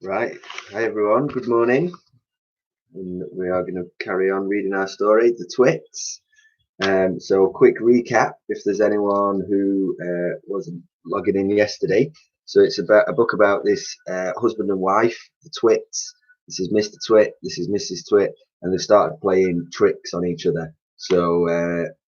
Right. Hi everyone. Good morning. And we are going to carry on reading our story, The Twits. So quick recap if there's anyone who wasn't logging in yesterday. So it's about a book about this husband and wife, the Twits. This is Mr. Twit, this is Mrs. Twit, and they started playing tricks on each other. So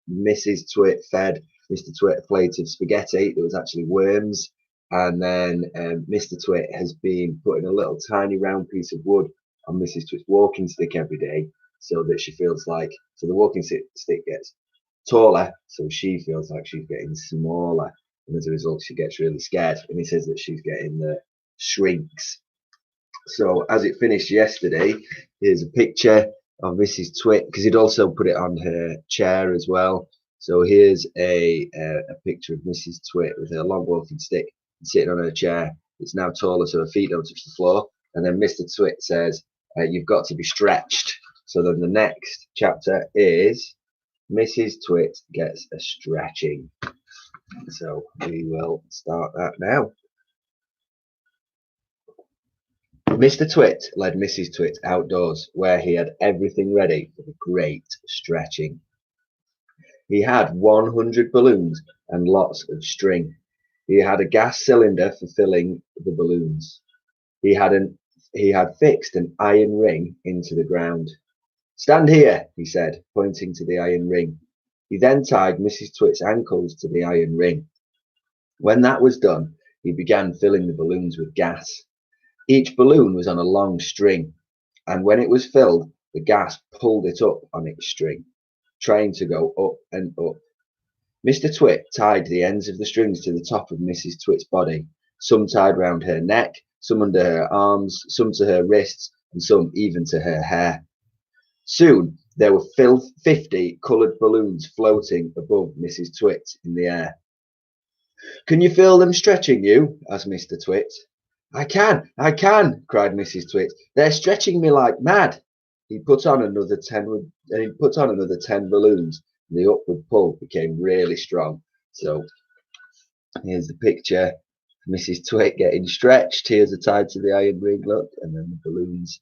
Mrs. Twit fed Mr. Twit a plate of spaghetti. There was actually worms. And then Mr. Twit has been putting a little tiny round piece of wood on Mrs. Twit's walking stick every day, so that she feels like, so the walking stick gets taller, so she feels like she's getting smaller, and as a result she gets really scared, and he says that she's getting the shrinks. So as it finished yesterday, here's a picture of Mrs. Twit, because he'd also put it on her chair as well. So here's a picture of Mrs. Twit with her long walking stick sitting on her chair. It's now taller, so her feet don't touch the floor. And then Mr. Twit says, you've got to be stretched. So then the next chapter is Mrs. Twit gets a stretching. So we will start that now. Mr. Twit led Mrs. Twit outdoors, where he had everything ready for the great stretching. He had 100 balloons and lots of string. He had a gas cylinder for filling the balloons. He had fixed an iron ring into the ground. Stand here, he said, pointing to the iron ring. He then tied Mrs. Twit's ankles to the iron ring. When that was done, he began filling the balloons with gas. Each balloon was on a long string, and when it was filled, the gas pulled it up on its string, trying to go up and up. Mr. Twit tied the ends of the strings to the top of Mrs. Twit's body, some tied round her neck, some under her arms, some to her wrists, and some even to her hair. Soon there were 50 coloured balloons floating above Mrs. Twit in the air. Can you feel them stretching you? Asked Mr. Twit. I can, cried Mrs. Twit. They're stretching me like mad. He put on another 10 balloons. The upward pull became really strong. So here's the picture. Mrs. Twit getting stretched. Tears are tied to the iron ring, look, and then the balloons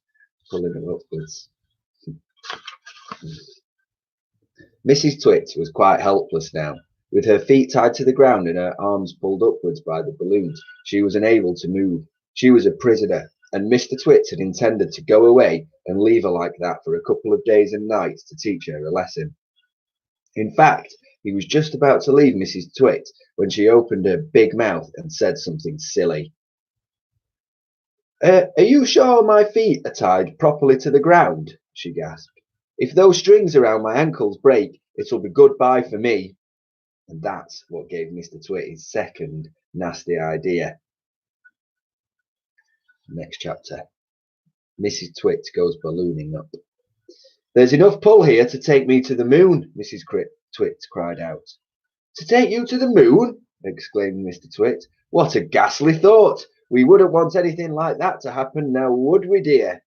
pulling her upwards. Mrs. Twit was quite helpless now. With her feet tied to the ground and her arms pulled upwards by the balloons, she was unable to move. She was a prisoner, and Mr. Twit had intended to go away and leave her like that for a couple of days and nights to teach her a lesson. In fact, he was just about to leave Mrs. Twit when she opened her big mouth and said something silly. Are you sure my feet are tied properly to the ground? She gasped. If those strings around my ankles break, it'll be goodbye for me. And that's what gave Mr. Twit his second nasty idea. Next chapter. Mrs. Twit goes ballooning up. There's enough pull here to take me to the moon, Mrs. Twit cried out. To take you to the moon? Exclaimed Mr. Twit. What a ghastly thought! We wouldn't want anything like that to happen now, would we, dear?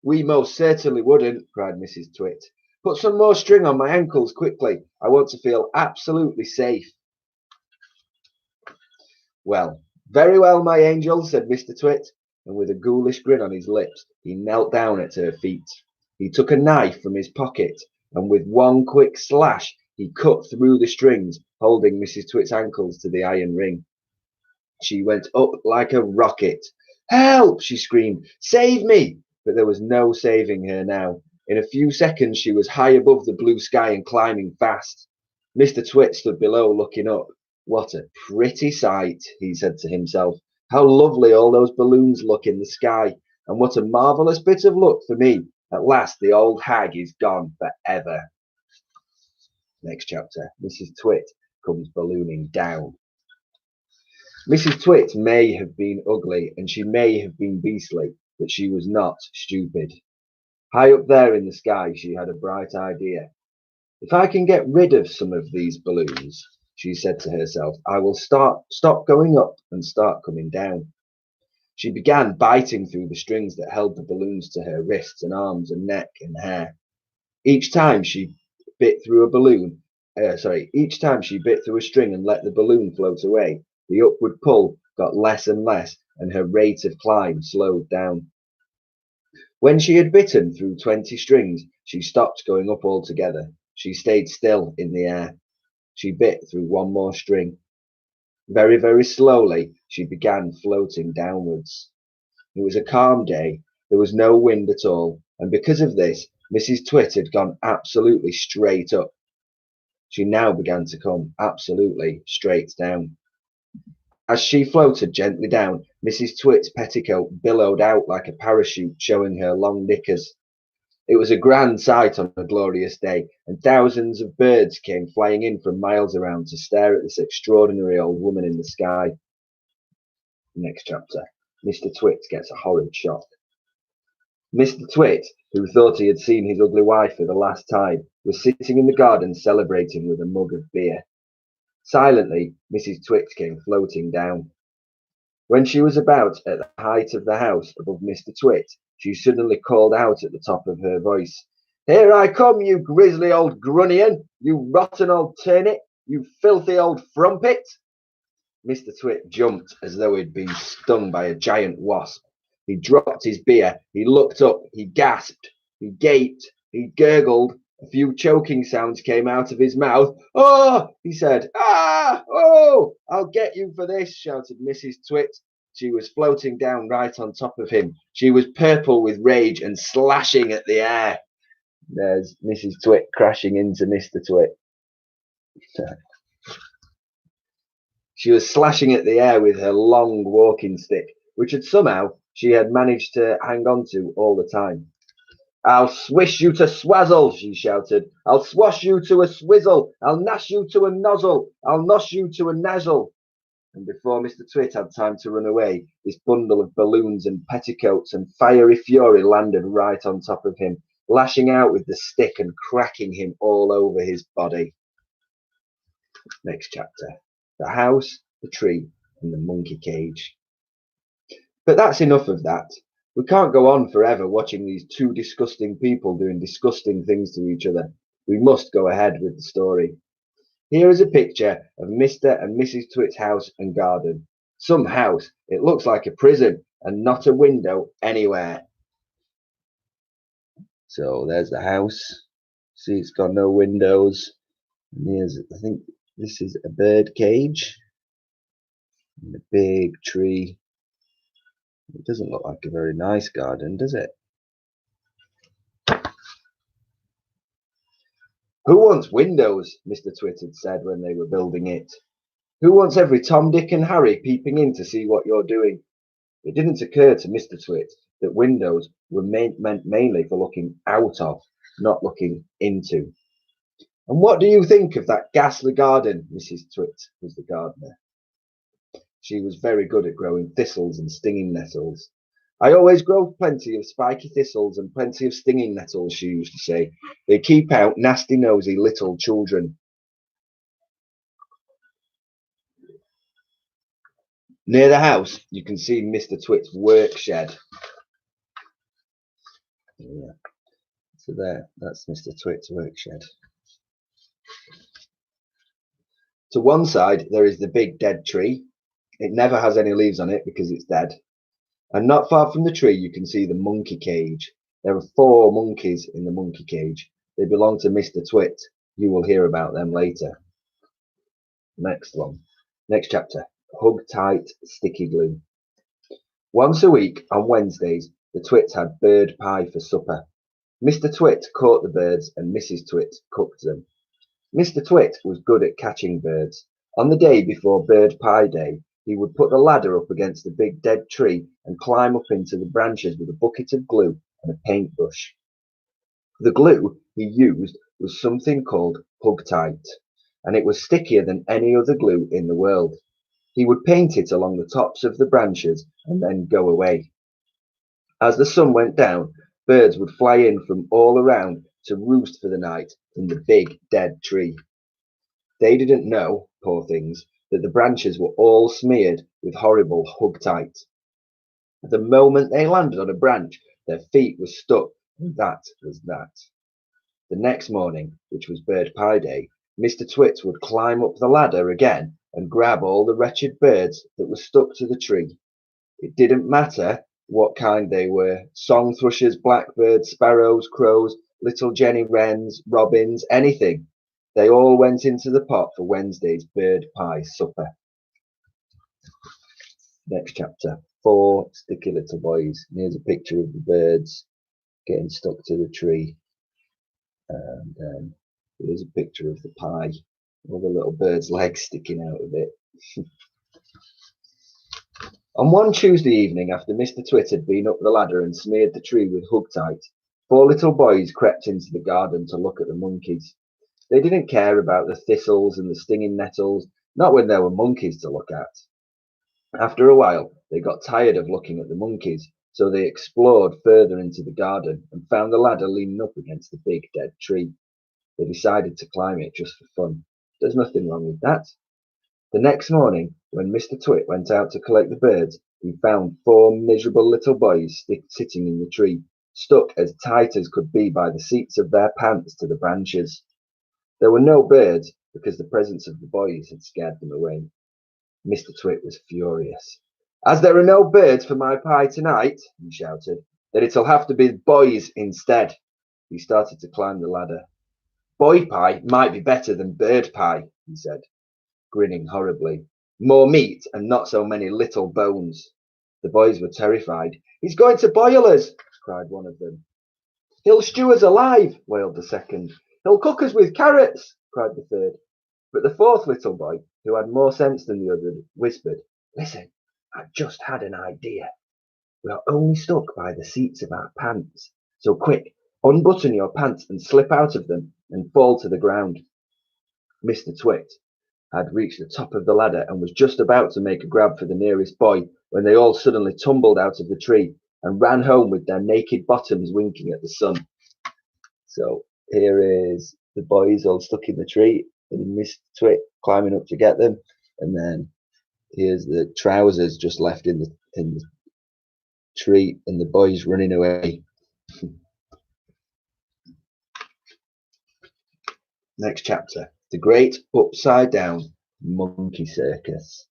We most certainly wouldn't, cried Mrs. Twit. Put some more string on my ankles quickly. I want to feel absolutely safe. Well, very well, my angel, said Mr. Twit, and with a ghoulish grin on his lips, he knelt down at her feet. He took a knife from his pocket, and with one quick slash, he cut through the strings, holding Mrs. Twit's ankles to the iron ring. She went up like a rocket. Help! She screamed. Save me! But there was no saving her now. In a few seconds, she was high above the blue sky and climbing fast. Mr. Twit stood below looking up. What a pretty sight, he said to himself. How lovely all those balloons look in the sky, and what a marvellous bit of luck for me. At last the old hag is gone forever. Next chapter. Mrs. Twit comes ballooning down. Mrs. Twit may have been ugly, and she may have been beastly, but she was not stupid. High up there in the sky, she had a bright idea. If I can get rid of some of these balloons, she said to herself, I will stop going up and start coming down. She began biting through the strings that held the balloons to her wrists and arms and neck and hair. Each time she bit through a string and let the balloon float away, the upward pull got less and less and her rate of climb slowed down. When she had bitten through 20 strings, she stopped going up altogether. She stayed still in the air. She bit through one more string. Very, very slowly, she began floating downwards. It was a calm day. There was no wind at all, and because of this, Mrs. Twit had gone absolutely straight up. She now began to come absolutely straight down. As she floated gently down, Mrs. Twit's petticoat billowed out like a parachute, showing her long knickers. It was a grand sight on a glorious day, and thousands of birds came flying in from miles around to stare at this extraordinary old woman in the sky. Next chapter. Mr. Twit gets a horrid shock. Mr. Twit, who thought he had seen his ugly wife for the last time, was sitting in the garden celebrating with a mug of beer. Silently, Mrs. Twit came floating down. When she was about at the height of the house above Mr. Twit, she suddenly called out at the top of her voice, "Here I come, you grisly old grunion, you rotten old turnip, you filthy old frumpet!" Mr. Twit jumped as though he'd been stung by a giant wasp. He dropped his beer, he looked up, he gasped, he gaped, he gurgled. A few choking sounds came out of his mouth. "Oh!" he said. "Ah! Oh! I'll get you for this!" shouted Mrs. Twit. She was floating down right on top of him. She was purple with rage and slashing at the air. There's Mrs. Twit crashing into Mr. Twit. She was slashing at the air with her long walking stick, which she had managed to hang on to all the time. "I'll swish you to swazzle," she shouted. "I'll swash you to a swizzle. I'll nash you to a nozzle. I'll nosh you to a nazzle." And before Mr. Twit had time to run away, this bundle of balloons and petticoats and fiery fury landed right on top of him, lashing out with the stick and cracking him all over his body. Next chapter. The house, the tree, and the monkey cage. But that's enough of that. We can't go on forever watching these two disgusting people doing disgusting things to each other. We must go ahead with the story. Here is a picture of Mr. and Mrs. Twit's house and garden. Some house. It looks like a prison and not a window anywhere. So there's the house. See, it's got no windows. And here's, I think this is a bird cage. And a big tree. It doesn't look like a very nice garden, does it? "Who wants windows?" Mr. Twit had said when they were building it. "Who wants every Tom, Dick and Harry peeping in to see what you're doing?" It didn't occur to Mr. Twit that windows were meant mainly for looking out of, not looking into. "And what do you think of that ghastly garden?" Mrs. Twit was the gardener. She was very good at growing thistles and stinging nettles. "I always grow plenty of spiky thistles and plenty of stinging nettles," she used to say. "They keep out nasty, nosy little children." Near the house, you can see Mr. Twit's work shed. Yeah. So there, that's Mr. Twit's work shed. To one side, there is the big dead tree. It never has any leaves on it because it's dead. And not far from the tree, you can see the monkey cage. There are 4 monkeys in the monkey cage. They belong to Mr. Twit. You will hear about them later. Next one. Next chapter. Hug tight, sticky glue. Once a week, on Wednesdays, the Twits had bird pie for supper. Mr. Twit caught the birds and Mrs. Twit cooked them. Mr. Twit was good at catching birds. On the day before Bird Pie Day, he would put the ladder up against the big dead tree and climb up into the branches with a bucket of glue and a paintbrush. The glue he used was something called Hug Tight, and it was stickier than any other glue in the world. He would paint it along the tops of the branches and then go away. As the sun went down, birds would fly in from all around to roost for the night in the big dead tree. They didn't know, poor things, that the branches were all smeared with horrible Hug Tight. The moment they landed on a branch, their feet were stuck, and that was that. The next morning, which was Bird Pie Day, Mr. Twit would climb up the ladder again and grab all the wretched birds that were stuck to the tree. It didn't matter what kind they were: song thrushes, blackbirds, sparrows, crows, little Jenny wrens, robins, anything. They all went into the pot for Wednesday's bird pie supper. Next chapter. 4 sticky little boys. And here's a picture of the birds getting stuck to the tree. And here's a picture of the pie. All the little birds' legs sticking out of it. On one Tuesday evening, after Mr. Twit had been up the ladder and smeared the tree with Hugtite, 4 little boys crept into the garden to look at the monkeys. They didn't care about the thistles and the stinging nettles, not when there were monkeys to look at. After a while, they got tired of looking at the monkeys, so they explored further into the garden and found the ladder leaning up against the big dead tree. They decided to climb it just for fun. There's nothing wrong with that. The next morning, when Mr. Twit went out to collect the birds, he found 4 miserable little boys sitting in the tree, stuck as tight as could be by the seats of their pants to the branches. There were no birds because the presence of the boys had scared them away. Mr. Twit was furious. "As there are no birds for my pie tonight," he shouted, "then it'll have to be boys instead." He started to climb the ladder. "Boy pie might be better than bird pie," he said, grinning horribly. "More meat and not so many little bones." The boys were terrified. "He's going to boil us," cried one of them. "He'll stew us alive," wailed the second. "He'll cook us with carrots," cried the third. But the 4th little boy, who had more sense than the others, whispered, "Listen, I've just had an idea. We are only stuck by the seats of our pants. So quick, unbutton your pants and slip out of them and fall to the ground." Mr. Twit had reached the top of the ladder and was just about to make a grab for the nearest boy when they all suddenly tumbled out of the tree and ran home with their naked bottoms winking at the sun. So here is the boys all stuck in the tree and Mr. Twit climbing up to get them, and then here's the trousers just left in the tree and the boys running away. Next chapter. The Great Upside Down Monkey Circus.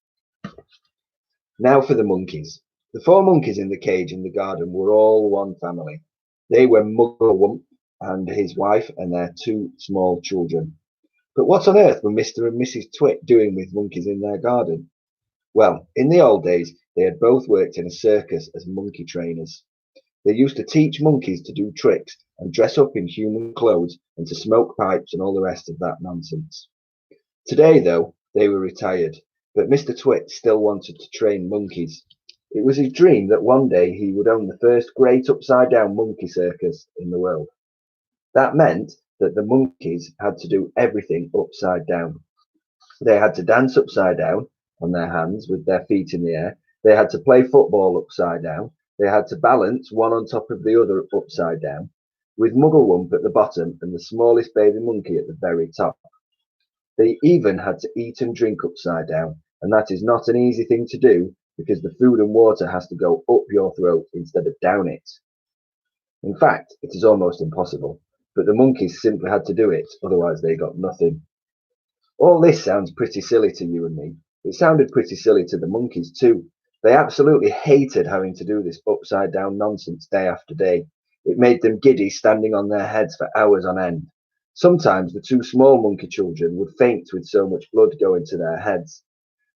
Now for the monkeys. The 4 monkeys in the cage in the garden were all one family. They were Mugglewump and his wife and their 2 small children. But what on earth were Mr. and Mrs. Twit doing with monkeys in their garden? Well, in the old days, they had both worked in a circus as monkey trainers. They used to teach monkeys to do tricks and dress up in human clothes and to smoke pipes and all the rest of that nonsense. Today, though, they were retired, but Mr. Twit still wanted to train monkeys. It was his dream that one day he would own the first great upside-down monkey circus in the world. That meant that the monkeys had to do everything upside down. They had to dance upside down on their hands with their feet in the air. They had to play football upside down. They had to balance one on top of the other upside down, with Mugglewump at the bottom and the smallest baby monkey at the very top. They even had to eat and drink upside down, and that is not an easy thing to do because the food and water has to go up your throat instead of down it. In fact, it is almost impossible, but the monkeys simply had to do it, otherwise they got nothing. All this sounds pretty silly to you and me. It sounded pretty silly to the monkeys too. They absolutely hated having to do this upside down nonsense day after day. It made them giddy standing on their heads for hours on end. Sometimes the 2 small monkey children would faint with so much blood going to their heads.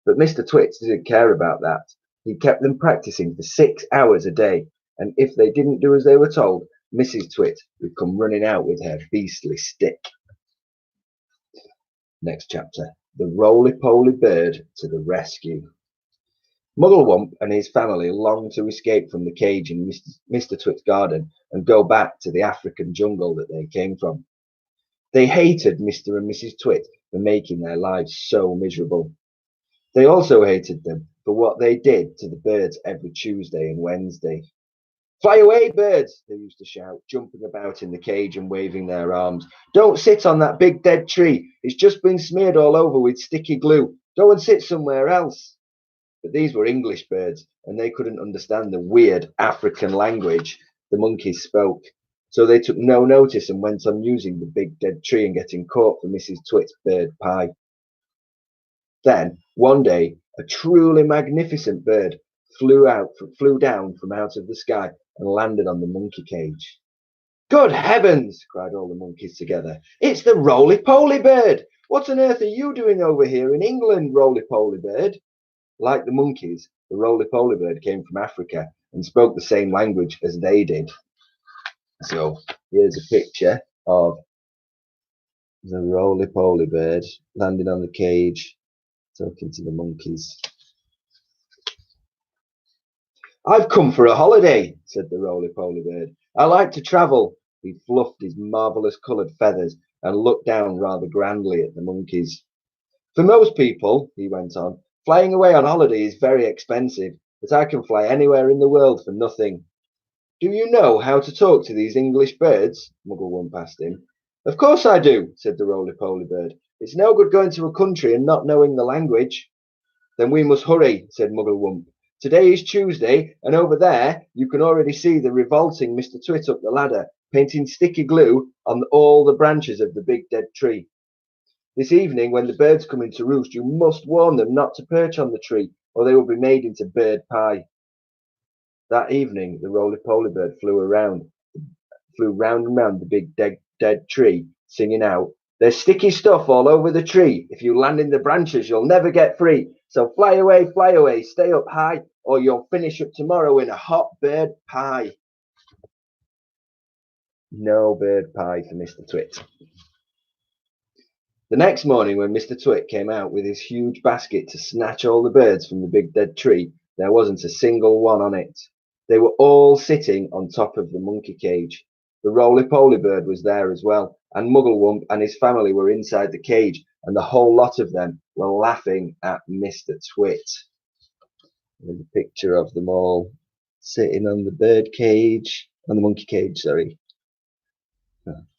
But Mr. Twit didn't care about that. He kept them practicing for 6 hours a day, and if they didn't do as they were told, Mrs. Twit would come running out with her beastly stick. Next chapter. The roly-poly bird to the rescue. Mugglewump and his family longed to escape from the cage in Mr. Twit's garden and go back to the African jungle that they came from. They hated Mr. and Mrs. Twit for making their lives so miserable. They also hated them for what they did to the birds every Tuesday and Wednesday. "Fly away, birds," they used to shout, jumping about in the cage and waving their arms. "Don't sit on that big dead tree. It's just been smeared all over with sticky glue. Go and sit somewhere else." But these were English birds, and they couldn't understand the weird African language the monkeys spoke. So they took no notice and went on using the big dead tree and getting caught for Mrs. Twit's bird pie. Then, one day, a truly magnificent bird flew down from out of the sky and landed on the monkey cage. Good heavens! Cried all the monkeys together. It's the roly-poly bird! What on earth are you doing over here in England, roly-poly bird? Like the monkeys, the roly-poly bird came from Africa and spoke the same language as they did. So here's a picture of the roly-poly bird landing on the cage, talking to the monkeys. I've come for a holiday, said the roly-poly bird. I like to travel. He fluffed his marvellous coloured feathers and looked down rather grandly at the monkeys. For most people, he went on, flying away on holiday is very expensive, but I can fly anywhere in the world for nothing. Do you know how to talk to these English birds? Mugglewump asked him. Of course I do, said the roly-poly bird. It's no good going to a country and not knowing the language. Then we must hurry, said Mugglewump. Today is Tuesday, and over there you can already see the revolting Mr. Twit up the ladder, painting sticky glue on all the branches of the big dead tree. This evening, when the birds come into roost, you must warn them not to perch on the tree, or they will be made into bird pie. That evening, the roly-poly bird flew round and round the big dead tree, singing out, There's sticky stuff all over the tree. If you land in the branches, you'll never get free. So fly away, stay up high, or you'll finish up tomorrow in a hot bird pie. No bird pie for Mr. Twit. The next morning, when Mr. Twit came out with his huge basket to snatch all the birds from the big dead tree, there wasn't a single one on it. They were all sitting on top of the monkey cage. The roly-poly bird was there as well, and Mugglewump and his family were inside the cage, and the whole lot of them were laughing at Mr. Twit. There's a picture of them all sitting on the monkey cage, sorry.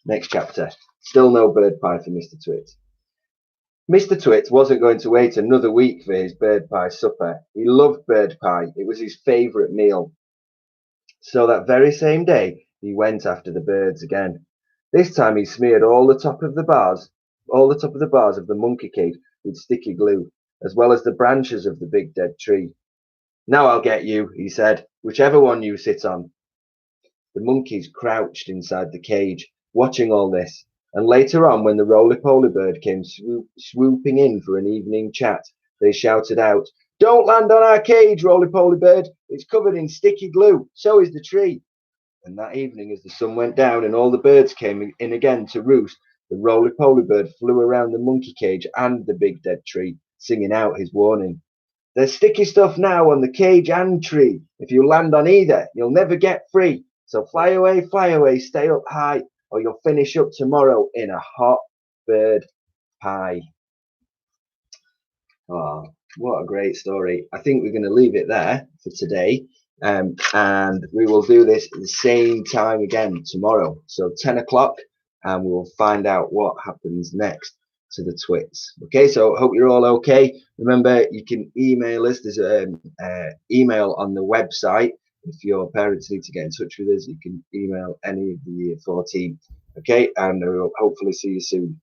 Next chapter. Still no bird pie for Mr. Twit. Mr. Twit wasn't going to wait another week for his bird pie supper. He loved bird pie. It was his favourite meal. So that very same day, he went after the birds again. This time he smeared all the top of the bars of the monkey cage with sticky glue, as well as the branches of the big dead tree. Now I'll get you, he said, whichever one you sit on. The monkeys crouched inside the cage, watching all this, and later on, when the roly-poly bird came swooping in for an evening chat, they shouted out, Don't land on our cage, roly-poly bird. It's covered in sticky glue. So is the tree. And that evening, as the sun went down and all the birds came in again to roost, the roly-poly bird flew around the monkey cage and the big dead tree, singing out his warning. There's sticky stuff now on the cage and tree. If you land on either, you'll never get free. So fly away, stay up high, or you'll finish up tomorrow in a hot bird pie. Oh, what a great story. I think we're going to leave it there for today. And we will do this at the same time again tomorrow. So 10 o'clock, and we'll find out what happens next to the Twits. Okay, so hope you're all okay. Remember, you can email us. There's an email on the website. If your parents need to get in touch with us, you can email any of the year 14. Okay, and we'll hopefully see you soon.